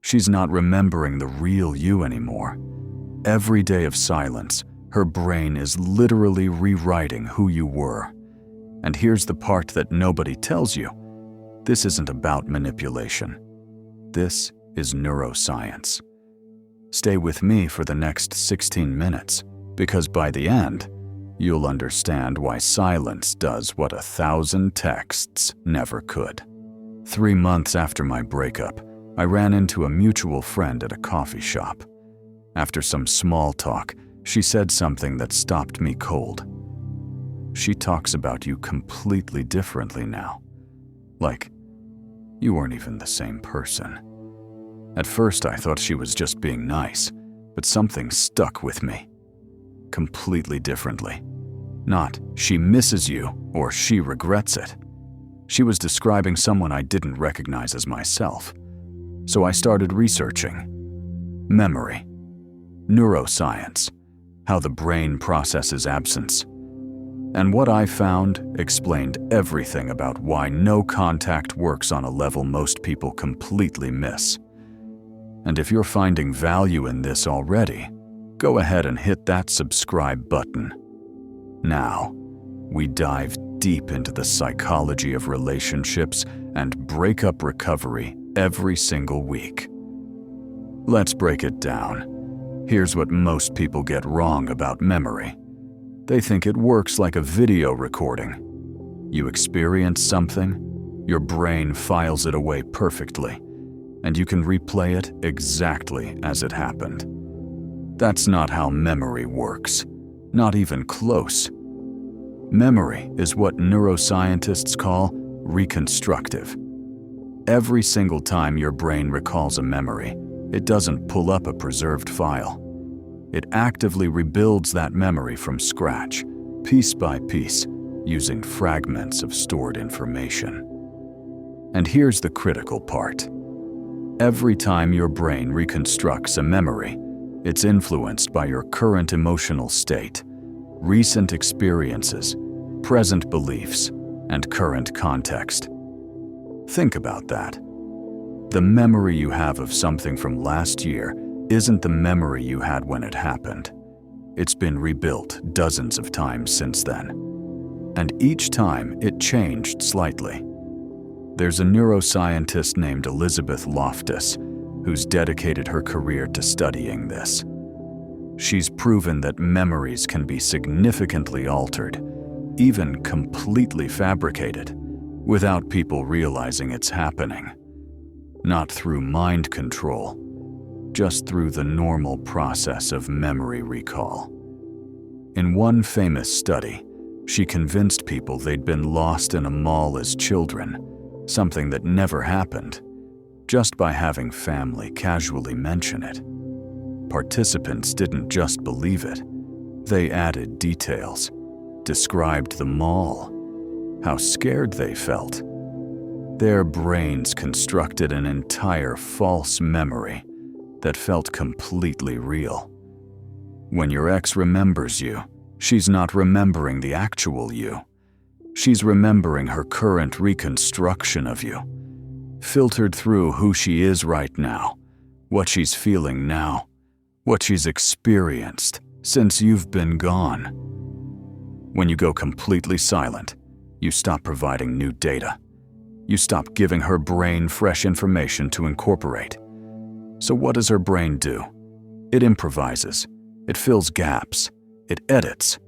She's not remembering the real you anymore. Every day of silence, her brain is literally rewriting who you were. And here's the part that nobody tells you. This isn't about manipulation. This is neuroscience. Stay with me for the next 16 minutes, because by the end, you'll understand why silence does what 1,000 texts never could. 3 months after my breakup, I ran into a mutual friend at a coffee shop. After some small talk, she said something that stopped me cold. She talks about you completely differently now. Like, you weren't even the same person. At first, I thought she was just being nice, but something stuck with me. Completely differently. Not, she misses you or she regrets it. She was describing someone I didn't recognize as myself. So I started researching. Memory. Neuroscience. How the brain processes absence. And what I found explained everything about why no contact works on a level most people completely miss. And if you're finding value in this already, go ahead and hit that subscribe button. Now, we dive deep into the psychology of relationships and breakup recovery every single week. Let's break it down. Here's what most people get wrong about memory. They think it works like a video recording. You experience something, your brain files it away perfectly, and you can replay it exactly as it happened. That's not how memory works, not even close. Memory is what neuroscientists call reconstructive. Every single time your brain recalls a memory, it doesn't pull up a preserved file. It actively rebuilds that memory from scratch, piece by piece, using fragments of stored information. And here's the critical part. Every time your brain reconstructs a memory, it's influenced by your current emotional state, recent experiences, present beliefs, and current context. Think about that. The memory you have of something from last year isn't the memory you had when it happened. It's been rebuilt dozens of times since then. And each time it changed slightly. There's a neuroscientist named Elizabeth Loftus who's dedicated her career to studying this. She's proven that memories can be significantly altered, even completely fabricated, without people realizing it's happening. Not through mind control, just through the normal process of memory recall. In one famous study, she convinced people they'd been lost in a mall as children, something that never happened, just by having family casually mention it. Participants didn't just believe it, they added details, described the mall, how scared they felt. Their brains constructed an entire false memory that felt completely real. When your ex remembers you, she's not remembering the actual you. She's remembering her current reconstruction of you, filtered through who she is right now, what she's feeling now, what she's experienced since you've been gone. When you go completely silent, you stop providing new data. You stop giving her brain fresh information to incorporate. So what does her brain do? It improvises. It fills gaps. It edits.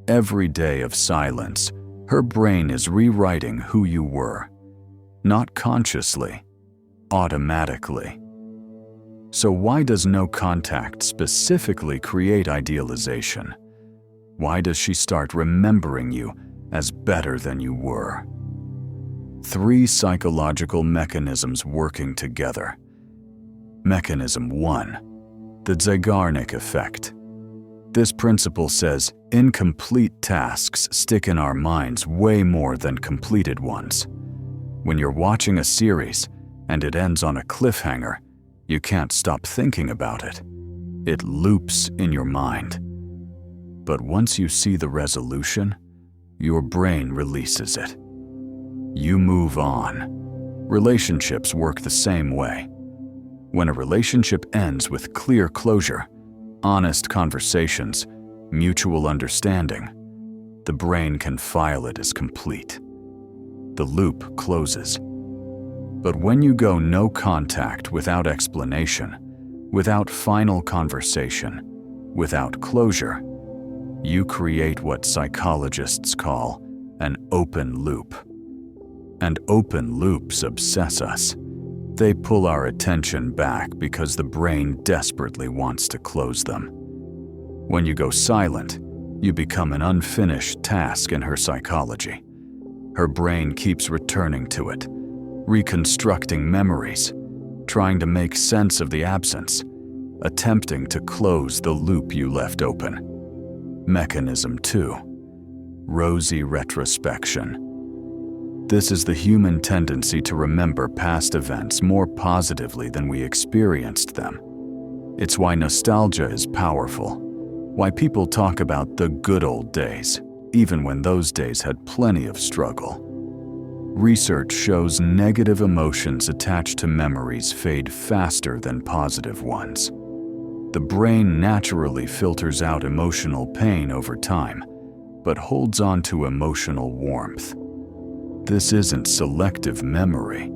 Every day of silence, her brain is rewriting who you were. Not consciously, automatically. So why does no contact specifically create idealization? Why does she start remembering you as better than you were? 3 psychological mechanisms working together. Mechanism 1, the Zeigarnik effect. This principle says incomplete tasks stick in our minds way more than completed ones. When you're watching a series and it ends on a cliffhanger, you can't stop thinking about it. It loops in your mind. But once you see the resolution, your brain releases it. You move on. Relationships work the same way. When a relationship ends with clear closure, honest conversations, mutual understanding, the brain can file it as complete. The loop closes. But when you go no contact without explanation, without final conversation, without closure, you create what psychologists call an open loop. And open loops obsess us. They pull our attention back because the brain desperately wants to close them. When you go silent, you become an unfinished task in her psychology. Her brain keeps returning to it, reconstructing memories, trying to make sense of the absence, attempting to close the loop you left open. Mechanism 2. Rosy retrospection. This is the human tendency to remember past events more positively than we experienced them. It's why nostalgia is powerful, why people talk about the good old days, even when those days had plenty of struggle. Research shows negative emotions attached to memories fade faster than positive ones. The brain naturally filters out emotional pain over time, but holds on to emotional warmth. This isn't selective memory.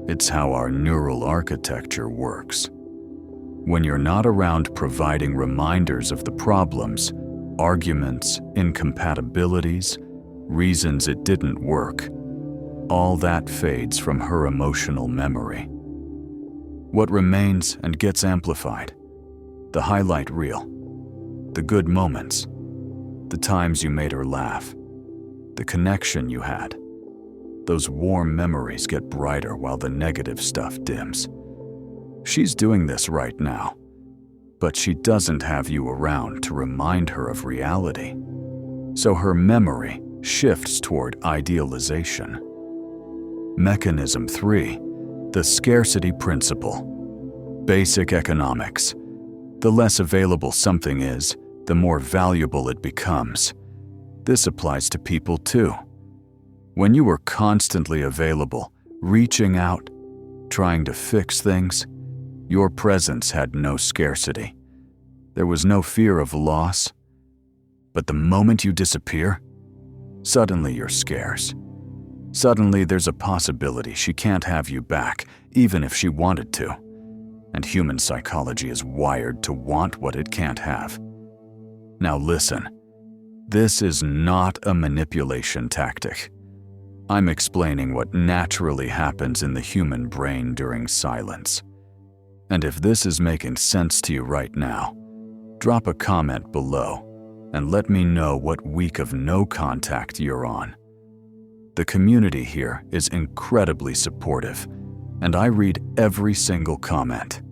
It's how our neural architecture works. When you're not around providing reminders of the problems, arguments, incompatibilities, reasons it didn't work, all that fades from her emotional memory. What remains and gets amplified? The highlight reel, the good moments, the times you made her laugh, the connection you had. Those warm memories get brighter while the negative stuff dims. She's doing this right now, but she doesn't have you around to remind her of reality. So her memory shifts toward idealization. Mechanism 3. The scarcity principle. Basic economics. The less available something is, the more valuable it becomes. This applies to people too. When you were constantly available, reaching out, trying to fix things, your presence had no scarcity. There was no fear of loss. But the moment you disappear, suddenly you're scarce. Suddenly there's a possibility she can't have you back, even if she wanted to. And human psychology is wired to want what it can't have. Now listen, this is not a manipulation tactic. I'm explaining what naturally happens in the human brain during silence. And if this is making sense to you right now, drop a comment below and let me know what week of no contact you're on. The community here is incredibly supportive, and I read every single comment.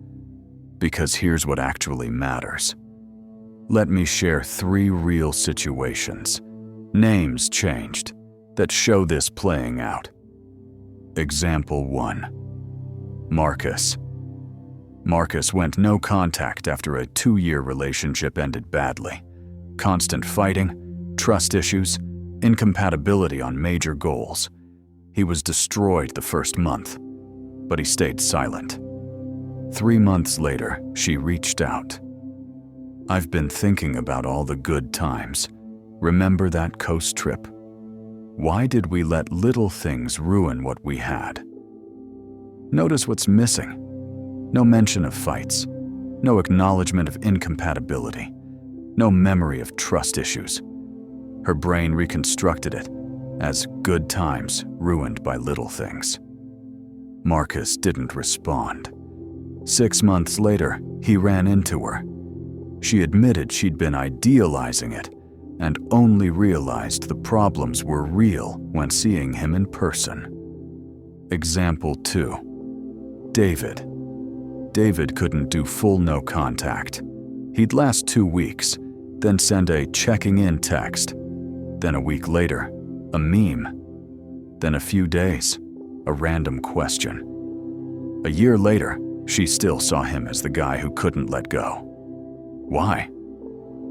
Because here's what actually matters. Let me share 3 real situations, names changed, that show this playing out. Example 1. Marcus. Marcus went no contact after a 2-year relationship ended badly. Constant fighting, trust issues, incompatibility on major goals. He was destroyed the first month, but he stayed silent. 3 months later, she reached out. I've been thinking about all the good times. Remember that coast trip? Why did we let little things ruin what we had? Notice what's missing. No mention of fights, no acknowledgement of incompatibility, no memory of trust issues. Her brain reconstructed it as good times ruined by little things. Marcus didn't respond. 6 months later, he ran into her. She admitted she'd been idealizing it and only realized the problems were real when seeing him in person. Example 2. David. David couldn't do full no contact. He'd last 2 weeks, then send a checking in text. Then a week later, a meme. Then a few days, a random question. A year later, she still saw him as the guy who couldn't let go. Why?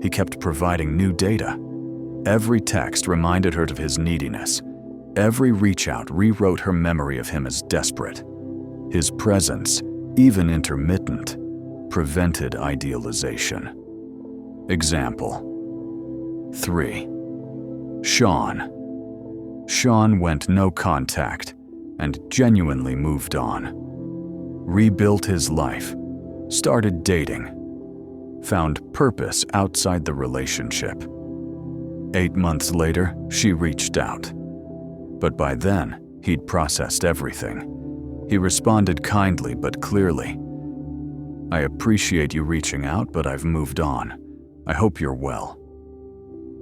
He kept providing new data. Every text reminded her of his neediness. Every reach out rewrote her memory of him as desperate. His presence, even intermittent, prevented idealization. Example 3. Sean. Sean went no contact and genuinely moved on. Rebuilt his life, started dating, found purpose outside the relationship. 8 months later, she reached out. But by then, he'd processed everything. He responded kindly but clearly. "I appreciate you reaching out, but I've moved on. I hope you're well."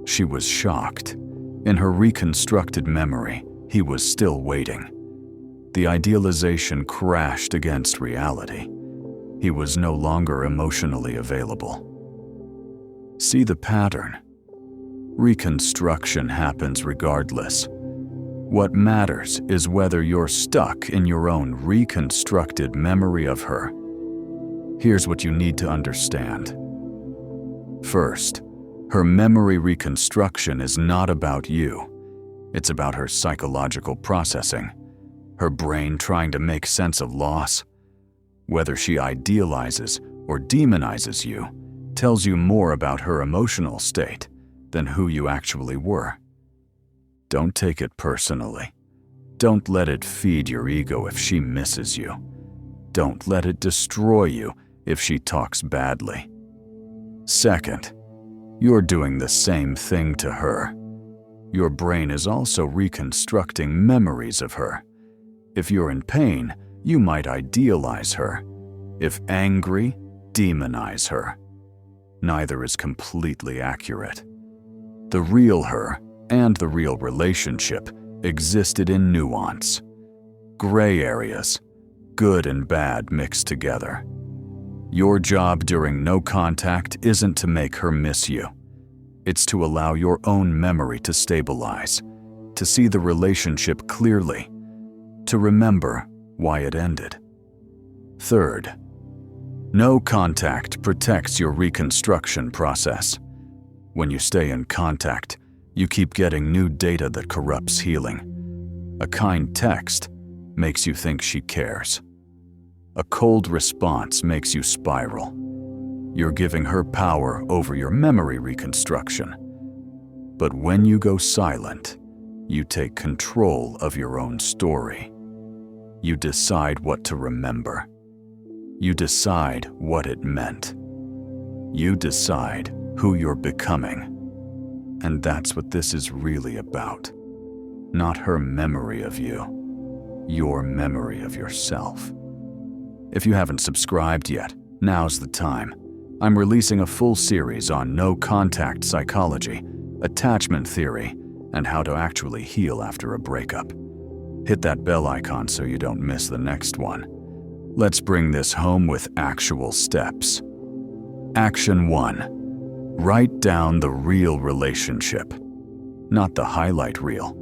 She was shocked. In her reconstructed memory, he was still waiting. The idealization crashed against reality. He was no longer emotionally available. See the pattern? Reconstruction happens regardless. What matters is whether you're stuck in your own reconstructed memory of her. Here's what you need to understand. First, her memory reconstruction is not about you. It's about her psychological processing, her brain trying to make sense of loss. Whether she idealizes or demonizes you tells you more about her emotional state than who you actually were. Don't take it personally. Don't let it feed your ego if she misses you. Don't let it destroy you if she talks badly. Second, you're doing the same thing to her. Your brain is also reconstructing memories of her. If you're in pain, you might idealize her. If angry, demonize her. Neither is completely accurate. The real her and the real relationship existed in nuance. Gray areas, good and bad mixed together. Your job during no contact isn't to make her miss you. It's to allow your own memory to stabilize, to see the relationship clearly, to remember why it ended. Third, no contact protects your reconstruction process. When you stay in contact, you keep getting new data that corrupts healing. A kind text makes you think she cares. A cold response makes you spiral. You're giving her power over your memory reconstruction. But when you go silent, you take control of your own story. You decide what to remember. You decide what it meant. You decide who you're becoming. And that's what this is really about. Not her memory of you, your memory of yourself. If you haven't subscribed yet, now's the time. I'm releasing a full series on no-contact psychology, attachment theory, and how to actually heal after a breakup. Hit that bell icon so you don't miss the next one. Let's bring this home with actual steps. Action 1. Write down the real relationship. Not the highlight reel.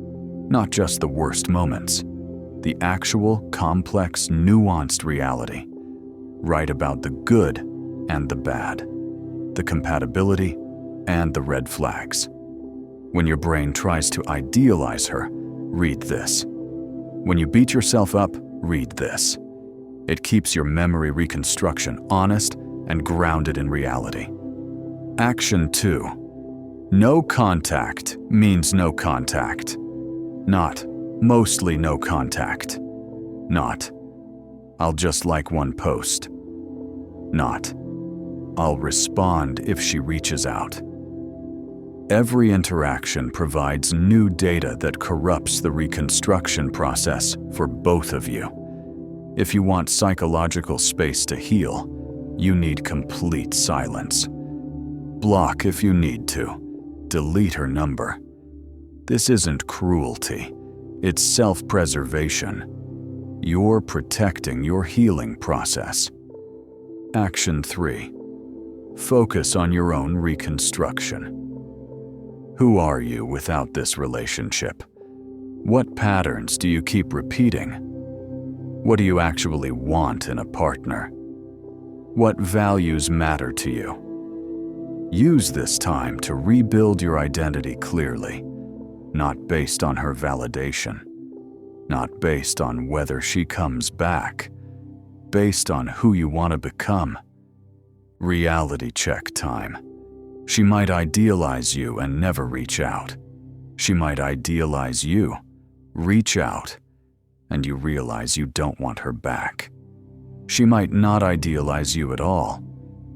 Not just the worst moments. The actual, complex, nuanced reality. Write about the good and the bad, the compatibility and the red flags. When your brain tries to idealize her, read this. When you beat yourself up, read this. It keeps your memory reconstruction honest and grounded in reality. Action 2. No contact means no contact. Not mostly no contact. Not I'll just like one post. Not I'll respond if she reaches out. Every interaction provides new data that corrupts the reconstruction process for both of you. If you want psychological space to heal, you need complete silence. Block if you need to. Delete her number. This isn't cruelty. It's self-preservation. You're protecting your healing process. Action 3. Focus on your own reconstruction. Who are you without this relationship? What patterns do you keep repeating? What do you actually want in a partner? What values matter to you? Use this time to rebuild your identity clearly, not based on her validation, not based on whether she comes back, based on who you want to become. Reality check time. She might idealize you and never reach out. She might idealize you, reach out, and you realize you don't want her back. She might not idealize you at all.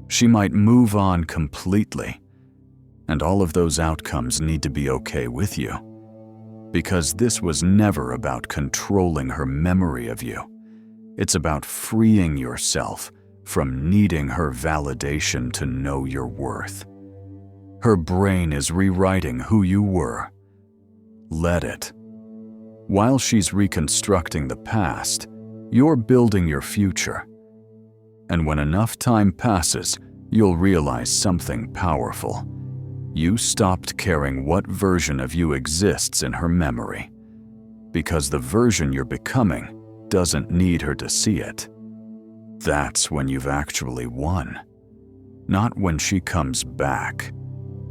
She might move on completely. And all of those outcomes need to be okay with you. Because this was never about controlling her memory of you. It's about freeing yourself from needing her validation to know your worth. Her brain is rewriting who you were. Let it. While she's reconstructing the past, you're building your future. And when enough time passes, you'll realize something powerful. You stopped caring what version of you exists in her memory, because the version you're becoming doesn't need her to see it. That's when you've actually won. Not when she comes back.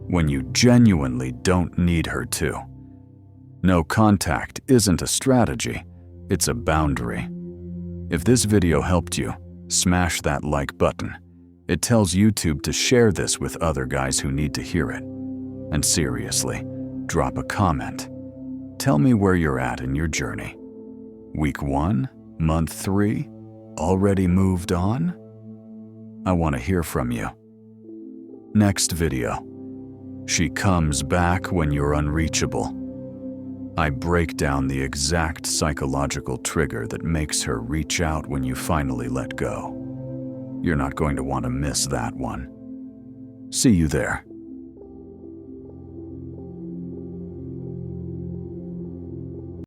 When you genuinely don't need her to. No contact isn't a strategy, it's a boundary. If this video helped you, smash that like button. It tells YouTube to share this with other guys who need to hear it. And seriously, drop a comment. Tell me where you're at in your journey. Week 1? Month 3? Already moved on? I want to hear from you. Next video. She comes back when you're unreachable. I break down the exact psychological trigger that makes her reach out when you finally let go. You're not going to want to miss that one. See you there.